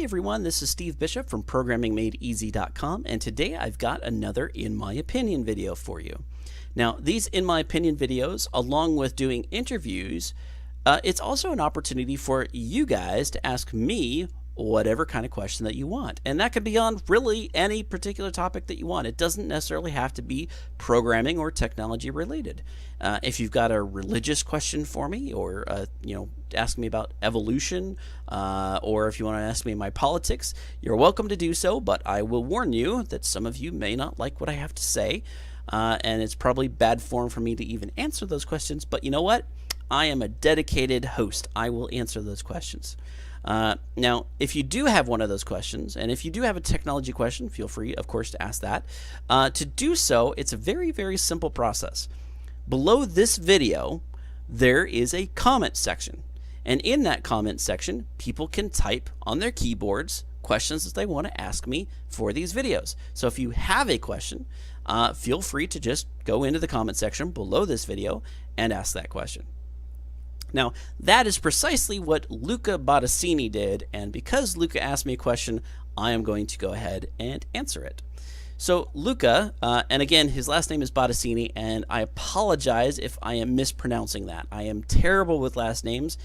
everyone, this is Steve Bishop from ProgrammingMadeEasy.com, and today I've got another In My Opinion video for you. Now, these In My Opinion videos, along with doing interviews, it's also an opportunity for you guys to ask me whatever kind of question that you want. And that could be on really any particular topic that you want. It doesn't necessarily have to be programming or technology related. If you've got a religious question for me, or ask me about evolution, or if you want to ask me my politics, you're welcome to do so, but I will warn you that some of you may not like what I have to say, and it's probably bad form for me to even answer those questions, but you know what? I am a dedicated host. I will answer those questions. Now, if you do have one of those questions, and if you do have a technology question, feel free, of course, to ask that. To do so, it's a very, very simple process. Below this video, there is a comment section. And in that comment section, people can type on their keyboards questions that they want to ask me for these videos. So if you have a question, feel free to just go into the comment section below this video and ask that question. Now, that is precisely what Luca Bottassini did, and because Luca asked me a question, I am going to go ahead and answer it. So Luca, and again, his last name is Bottassini, and I apologize if I am mispronouncing that. I am terrible with last names,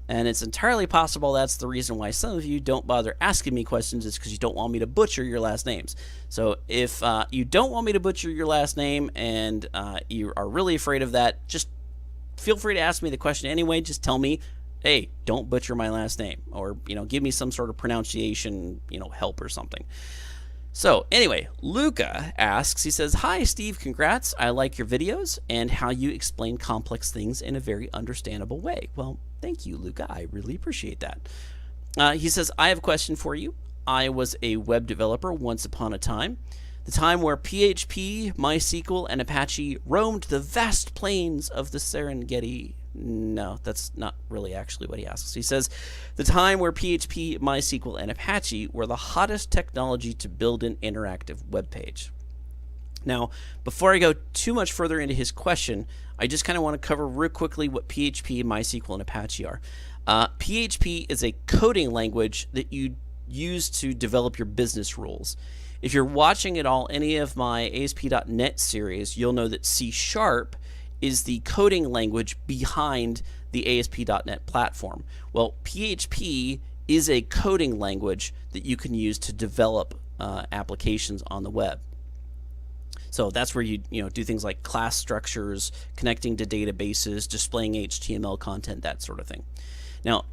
and it's entirely possible that's the reason why some of you don't bother asking me questions, is because you don't want me to butcher your last names. So if you don't want me to butcher your last name, and you are really afraid of that, just feel free to ask me the question anyway. Just tell me, hey, don't butcher my last name, or give me some sort of pronunciation help or something. So anyway, Luca asks, he says, "Hi Steve, congrats. I like your videos and how you explain complex things in a very understandable way." Well, thank you, Luca. I really appreciate that. He says, "I have a question for you. I was a web developer once upon a time. The time where PHP, MySQL, and Apache roamed the vast plains of the Serengeti." No, that's not really actually what he asks. He says, "The time where PHP, MySQL, and Apache were the hottest technology to build an interactive web page." Now, before I go too much further into his question, I just kind of want to cover real quickly what PHP, MySQL, and Apache are. PHP is a coding language that you use to develop your business rules. If you're watching at all any of my ASP.NET series, you'll know that C# is the coding language behind the ASP.NET platform. Well, PHP is a coding language that you can use to develop applications on the web. So that's where you do things like class structures, connecting to databases, displaying HTML content, that sort of thing. Now,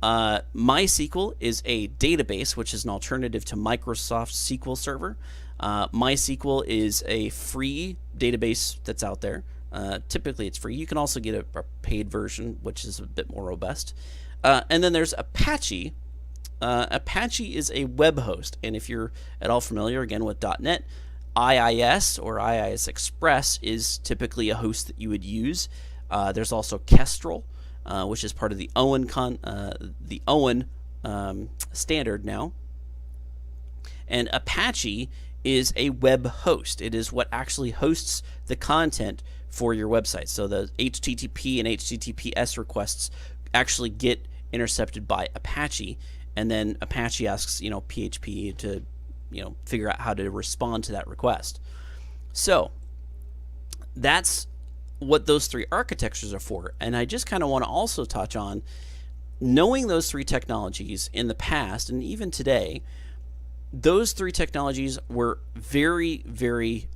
MySQL is a database, which is an alternative to Microsoft SQL Server. MySQL is a free database that's out there. Typically, it's free. You can also get a paid version, which is a bit more robust. And then there's Apache. Apache is a web host, and if you're at all familiar, again, with .NET, IIS or IIS Express is typically a host that you would use. There's also Kestrel, which is part of the OWYN standard now. And Apache is a web host. It is what actually hosts the content for your website. So the HTTP and HTTPS requests actually get intercepted by Apache, and then Apache asks PHP to figure out how to respond to that request. So that's what those three architectures are for. And I just kind of want to also touch on knowing those three technologies in the past and even today. Those three technologies were very, very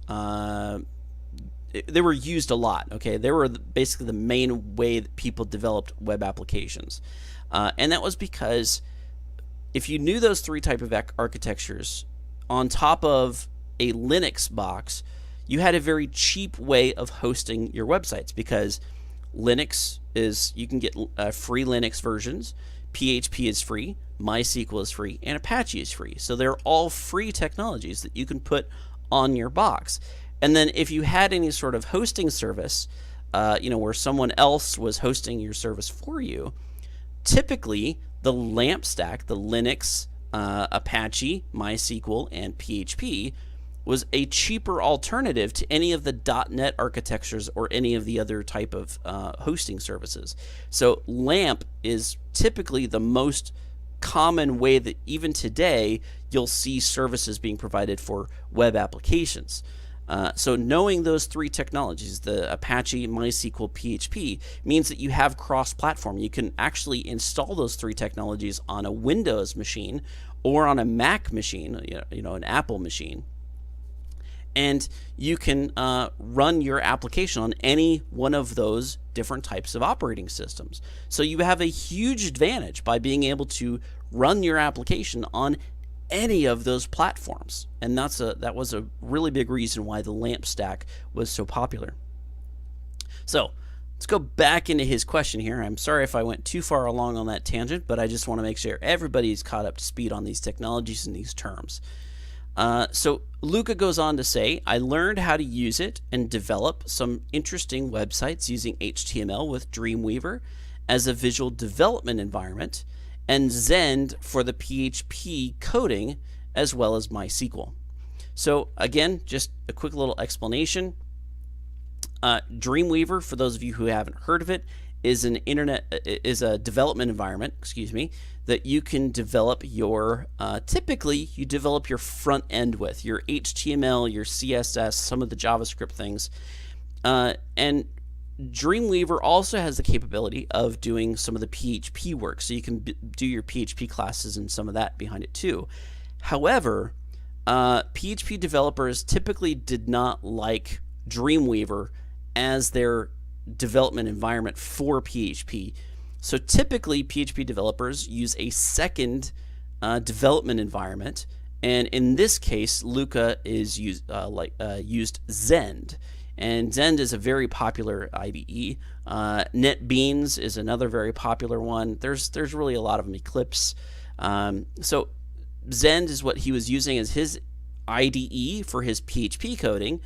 they were used a lot. Okay, they were basically the main way that people developed web applications, and that was because if you knew those three type of architectures on top of a Linux box, you had a very cheap way of hosting your websites, because Linux is, you can get free Linux versions, PHP is free, MySQL is free, and Apache is free. So they're all free technologies that you can put on your box. And then if you had any sort of hosting service, where someone else was hosting your service for you, typically the LAMP stack, the Linux, Apache, MySQL, and PHP, was a cheaper alternative to any of the .NET architectures or any of the other type of hosting services. So LAMP is typically the most common way that even today you'll see services being provided for web applications. So knowing those three technologies, the Apache, MySQL, PHP, means that you have cross-platform. You can actually install those three technologies on a Windows machine or on a Mac machine, an Apple machine. And you can run your application on any one of those different types of operating systems. So you have a huge advantage by being able to run your application on any of those platforms. And that was a really big reason why the LAMP stack was so popular. So let's go back into his question here. I'm sorry if I went too far along on that tangent, but I just want to make sure everybody's caught up to speed on these technologies and these terms. So Luca goes on to say, I learned how to use it and develop some interesting websites using HTML with Dreamweaver as a visual development environment, and Zend for the PHP coding, as well as MySQL. So again, just a quick little explanation. Dreamweaver, for those of you who haven't heard of it, is a development environment, that you can develop your, typically you develop your front end with, your HTML, your CSS, some of the JavaScript things. And Dreamweaver also has the capability of doing some of the PHP work, so you can do your PHP classes and some of that behind it too. However, PHP developers typically did not like Dreamweaver as their development environment for PHP. So typically PHP developers use a second development environment, and in this case Luca is used Zend. And Zend is a very popular IDE. NetBeans is another very popular one. There's really a lot of them. Eclipse. So Zend is what he was using as his IDE for his PHP coding,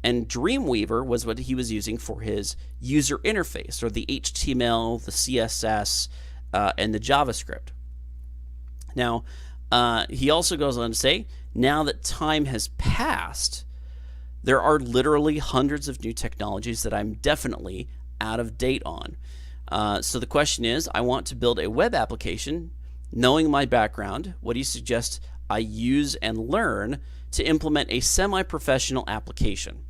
and Dreamweaver was what he was using for his user interface, or the HTML, the CSS, and the JavaScript. Now, he also goes on to say, now that time has passed, there are literally hundreds of new technologies that I'm definitely out of date on. So the question is, I want to build a web application. Knowing my background, what do you suggest I use and learn to implement a semi-professional application?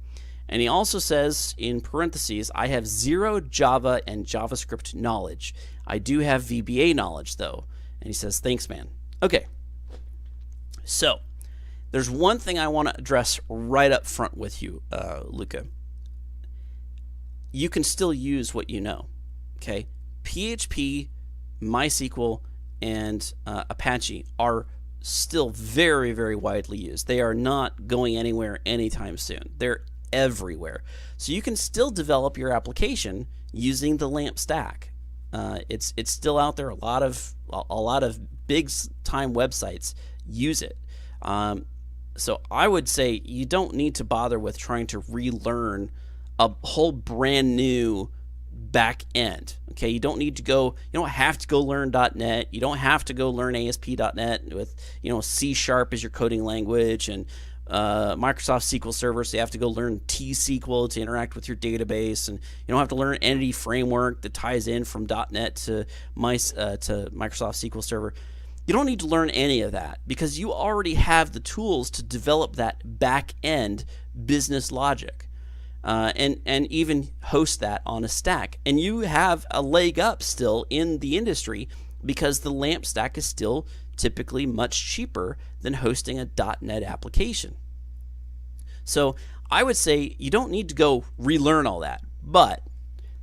And he also says, in parentheses, I have zero Java and JavaScript knowledge. I do have VBA knowledge, though. And he says, thanks, man. Okay. So there's one thing I want to address right up front with you, Luca. You can still use what you know, okay? PHP, MySQL, and Apache are still very, very widely used. They are not going anywhere anytime soon. They're everywhere. So you can still develop your application using the LAMP stack. It's still out there. A lot of big time websites use it. So I would say you don't need to bother with trying to relearn a whole brand new back end. Okay, you don't have to go learn .NET. You don't have to go learn ASP.NET with C# as your coding language, and Microsoft SQL Server, so you have to go learn T-SQL to interact with your database, and you don't have to learn Entity Framework that ties in from .NET to Microsoft SQL Server. You don't need to learn any of that because you already have the tools to develop that back-end business logic and even host that on a stack. And you have a leg up still in the industry because the LAMP stack is still typically much cheaper than hosting a .NET application. So I would say you don't need to go relearn all that, but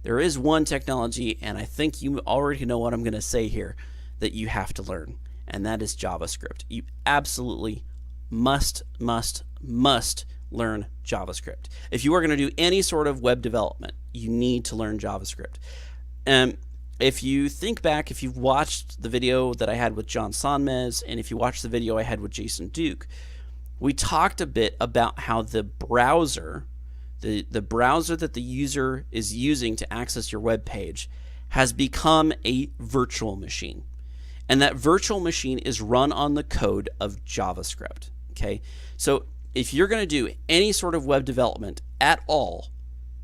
there is one technology, and I think you already know what I'm going to say here, that you have to learn, and that is JavaScript. You absolutely must learn JavaScript. If you are going to do any sort of web development, you need to learn JavaScript. If you think back, if you've watched the video that I had with John Sonmez, and if you watched the video I had with Jason Duke, we talked a bit about how the browser, the browser that the user is using to access your web page, has become a virtual machine. And that virtual machine is run on the code of JavaScript. Okay, so if you're going to do any sort of web development at all,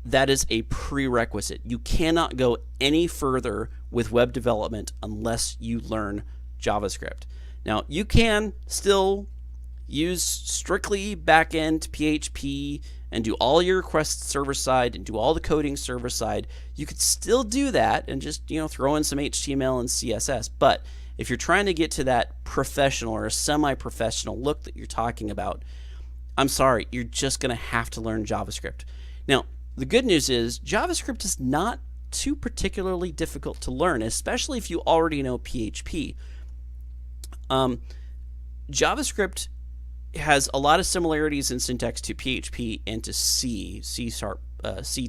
that is a prerequisite. You cannot go any further with web development unless you learn JavaScript. Now, you can still use strictly backend PHP and do all your requests server-side and do all the coding server-side. You could still do that and just, throw in some HTML and CSS. But if you're trying to get to that professional or a semi-professional look that you're talking about, I'm sorry, you're just going to have to learn JavaScript. Now, the good news is JavaScript is not too particularly difficult to learn, especially if you already know PHP. JavaScript has a lot of similarities in syntax to PHP and to C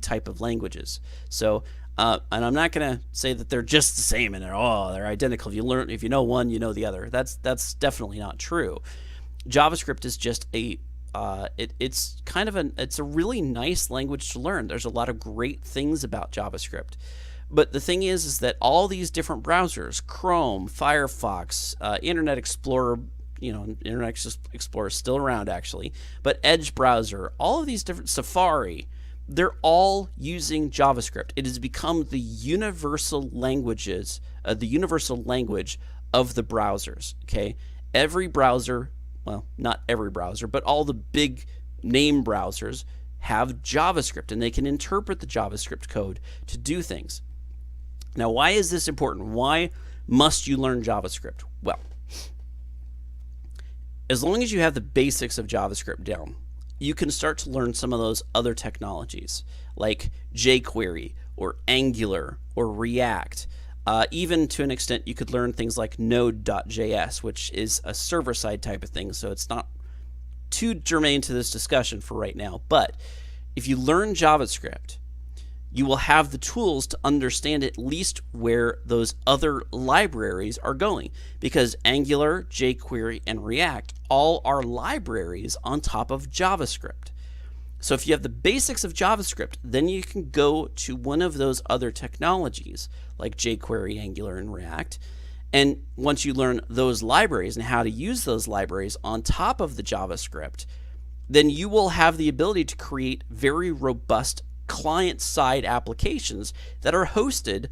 type of languages. So, and I'm not going to say that they're just the same and they're identical. If you know one, you know the other. That's definitely not true. JavaScript is just it's a really nice language to learn. There's a lot of great things about JavaScript. But the thing is that all these different browsers, Chrome, Firefox, Internet Explorer, Internet Explorer is still around actually, but Edge browser, all of these different, Safari, they're all using JavaScript. It has become the universal language of the browsers. Okay, every browser, well, not every browser, but all the big name browsers have JavaScript, and they can interpret the JavaScript code to do things. Now, why is this important? Why must you learn JavaScript? Well, as long as you have the basics of JavaScript down, you can start to learn some of those other technologies like jQuery or Angular or React. Even to an extent, you could learn things like Node.js, which is a server-side type of thing, so it's not too germane to this discussion for right now. But if you learn JavaScript, you will have the tools to understand at least where those other libraries are going, because Angular, jQuery, and React all are libraries on top of JavaScript. So if you have the basics of JavaScript, then you can go to one of those other technologies like jQuery, Angular, and React. And once you learn those libraries and how to use those libraries on top of the JavaScript, then you will have the ability to create very robust client-side applications that are hosted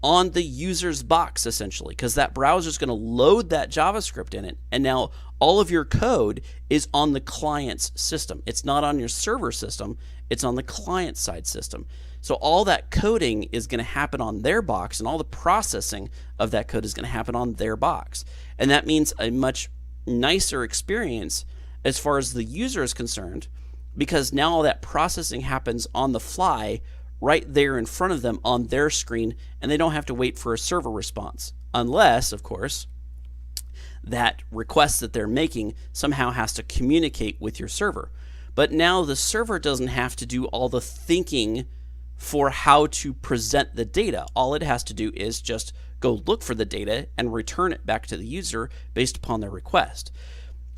on the user's box, essentially, because that browser is going to load that JavaScript in it, and now all of your code is on the client's system. It's not on your server system, it's on the client-side system. So all that coding is going to happen on their box, and all the processing of that code is going to happen on their box. And that means a much nicer experience as far as the user is concerned, because now all that processing happens on the fly right there in front of them on their screen, and they don't have to wait for a server response, unless, of course, that request that they're making somehow has to communicate with your server. But now the server doesn't have to do all the thinking for how to present the data. All it has to do is just go look for the data and return it back to the user based upon their request.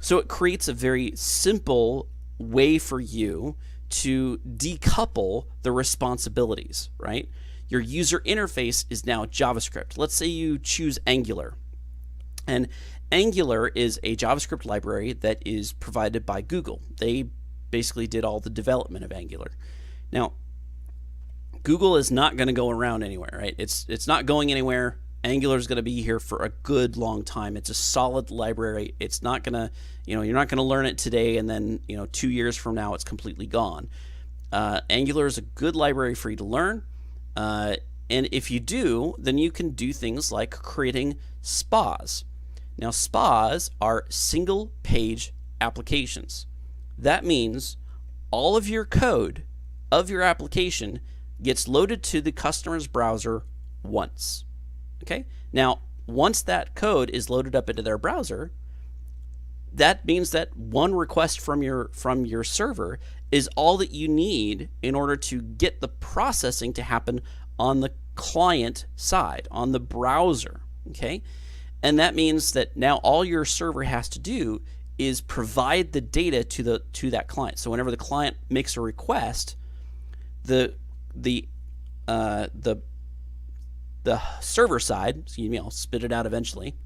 So it creates a very simple way for you to decouple the responsibilities, right? Your user interface is now JavaScript. Let's say you choose Angular. And Angular is a JavaScript library that is provided by Google. They basically did all the development of Angular. Now, Google is not going to go around anywhere, right? It's not going anywhere. Angular is going to be here for a good long time. It's a solid library. It's not going to, you're not going to learn it today and then, 2 years from now it's completely gone. Angular is a good library for you to learn. And if you do, then you can do things like creating SPAs. Now, SPAs are single page applications. That means all of your code of your application gets loaded to the customer's browser once. Okay? Now, once that code is loaded up into their browser, that means that one request from your server is all that you need in order to get the processing to happen on the client side, on the browser. Okay? And that means that now all your server has to do is provide the data to that client. So whenever the client makes a request, the server side, excuse me, I'll spit it out eventually.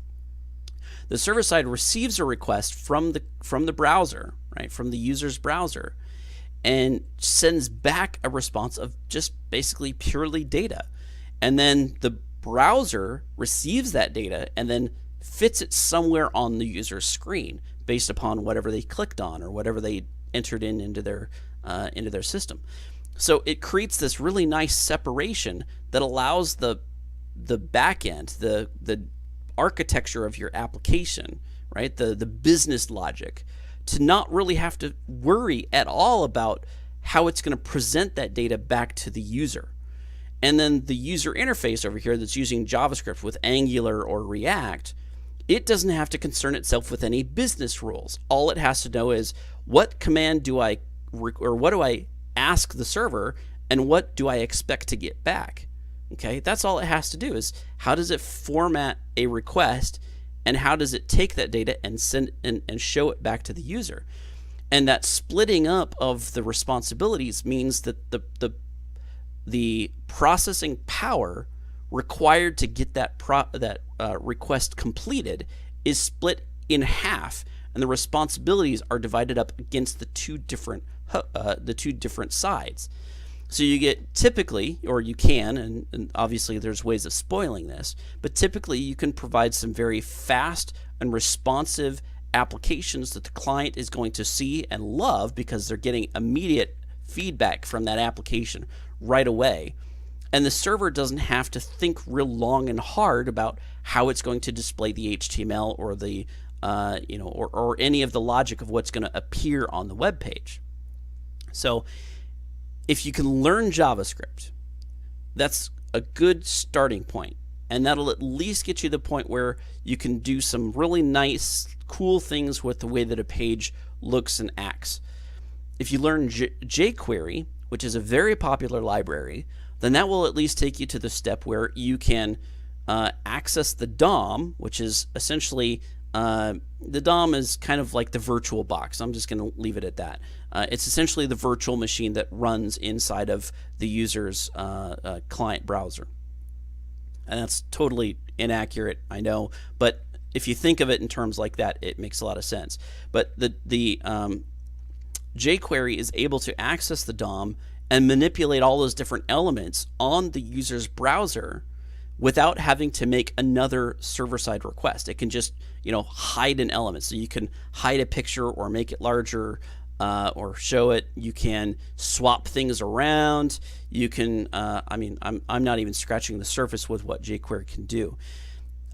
The server side receives a request from the browser, right, from the user's browser, and sends back a response of just basically purely data. And then the browser receives that data and then fits it somewhere on the user's screen based upon whatever they clicked on or whatever they entered into their system. So it creates this really nice separation that allows the back end, the architecture of your application, right, the business logic, to not really have to worry at all about how it's going to present that data back to the user. And then the user interface over here that's using JavaScript with Angular or React, it doesn't have to concern itself with any business rules. All it has to know is what command do I ask the server and what do I expect to get back. Okay, that's all it has to do, is how does it format a request and how does it take that data and send and show it back to the user. And that splitting up of the responsibilities means that the processing power required to get that request completed is split in half, and the responsibilities are divided up against the two different sides. So you get typically, or you can, and obviously there's ways of spoiling this, but typically you can provide some very fast and responsive applications that the client is going to see and love because they're getting immediate feedback from that application right away. And the server doesn't have to think real long and hard about how it's going to display the HTML or the or any of the logic of what's going to appear on the web page. So if you can learn JavaScript, that's a good starting point, and that'll at least get you to the point where you can do some really nice, cool things with the way that a page looks and acts. If you learn JQuery, which is a very popular library, then that will at least take you to the step where you can access the DOM, which is essentially the DOM is kind of like the virtual box. I'm just going to leave it at that. It's essentially the virtual machine that runs inside of the user's client browser. And that's totally inaccurate, I know, but if you think of it in terms like that, it makes a lot of sense. But the jQuery is able to access the DOM and manipulate all those different elements on the user's browser without having to make another server-side request. It can just, hide an element. So you can hide a picture or make it larger or show it. You can swap things around. You can, I'm not even scratching the surface with what jQuery can do.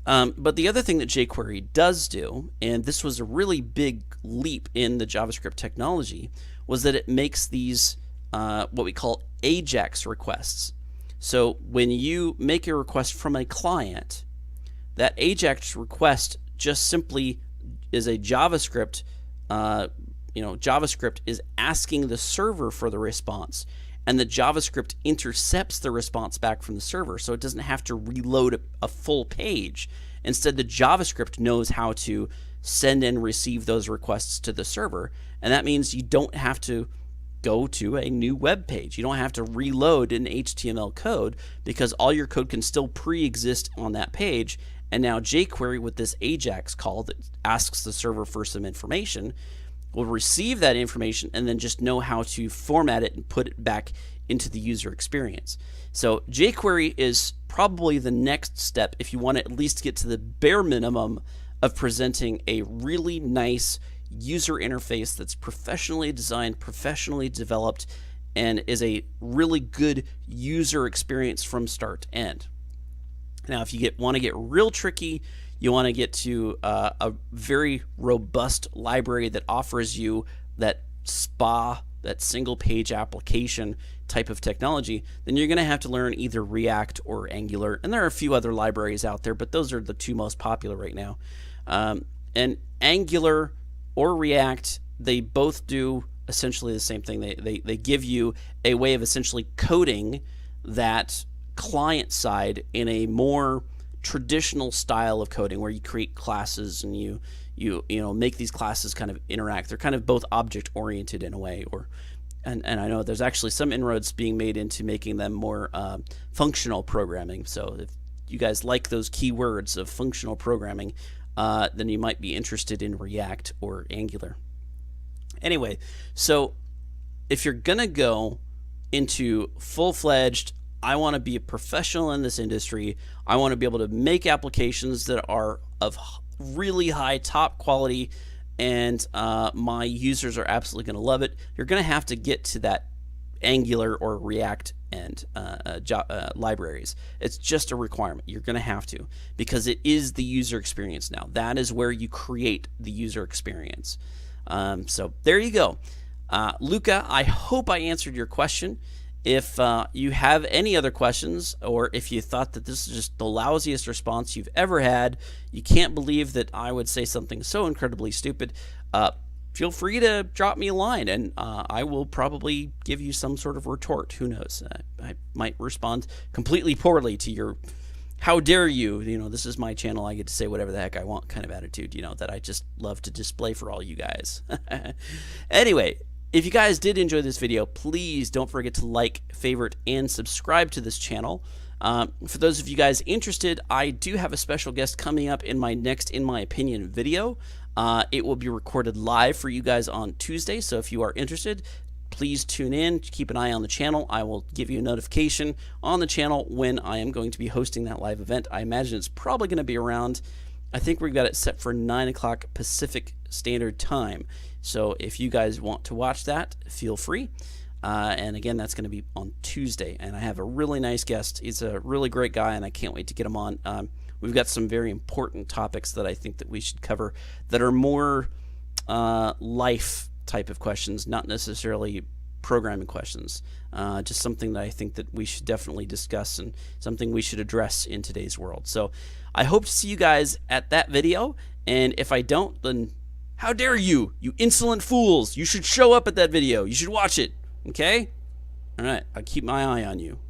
But the other thing that jQuery does do, and this was a really big leap in the JavaScript technology, was that it makes these what we call AJAX requests. So when you make a request from a client, that AJAX request just simply is a JavaScript. JavaScript is asking the server for the response, and the JavaScript intercepts the response back from the server, so it doesn't have to reload a full page. Instead, the JavaScript knows how to send and receive those requests to the server, and that means you don't have to go to a new web page. You don't have to reload an HTML code because all your code can still pre-exist on that page. And now jQuery, with this AJAX call that asks the server for some information, will receive that information and then just know how to format it and put it back into the user experience. So jQuery is probably the next step if you want to at least get to the bare minimum of presenting a really nice user interface that's professionally designed, professionally developed, and is a really good user experience from start to end. Now, if you want to get real tricky, you want to get to a very robust library that offers you that SPA, that single page application type of technology, then you're going to have to learn either React or Angular. And there are a few other libraries out there, but those are the two most popular right now. And Angular or React, they both do essentially the same thing. They give you a way of essentially coding that client side in a more traditional style of coding where you create classes and you make these classes kind of interact. They're kind of both object oriented in a way, and I know there's actually some inroads being made into making them more functional programming. So if you guys like those keywords of functional programming, then you might be interested in React or Angular. Anyway, so if you're gonna go into full-fledged, I want to be a professional in this industry, I want to be able to make applications that are of really high top quality, and my users are absolutely going to love it, you're going to have to get to that Angular or React and libraries. It's just a requirement. You're going to have to, because it is the user experience now. That is where you create the user experience. So there you go. Luca, I hope I answered your question. If you have any other questions, or if you thought that this is just the lousiest response you've ever had, you can't believe that I would say something so incredibly stupid, feel free to drop me a line, and I will probably give you some sort of retort. Who knows? I might respond completely poorly to your "how dare you, this is my channel, I get to say whatever the heck I want" kind of attitude, that I just love to display for all you guys. Anyway, if you guys did enjoy this video, please don't forget to like, favorite, and subscribe to this channel. For those of you guys interested, I do have a special guest coming up in my next In My Opinion video. It will be recorded live for you guys on Tuesday, so if you are interested, please tune in, keep an eye on the channel. I will give you a notification on the channel when I am going to be hosting that live event. I imagine it's probably going to be around, I think we've got it set for 9 o'clock Pacific Standard Time. So if you guys want to watch that, feel free. And again, that's going to be on Tuesday. And I have a really nice guest. He's a really great guy, and I can't wait to get him on. We've got some very important topics that I think that we should cover that are more life type of questions, not necessarily programming questions. Just something that I think that we should definitely discuss, and something we should address in today's world. So I hope to see you guys at that video. And if I don't, then how dare you, you insolent fools. You should show up at that video. You should watch it. Okay? All right. I'll keep my eye on you.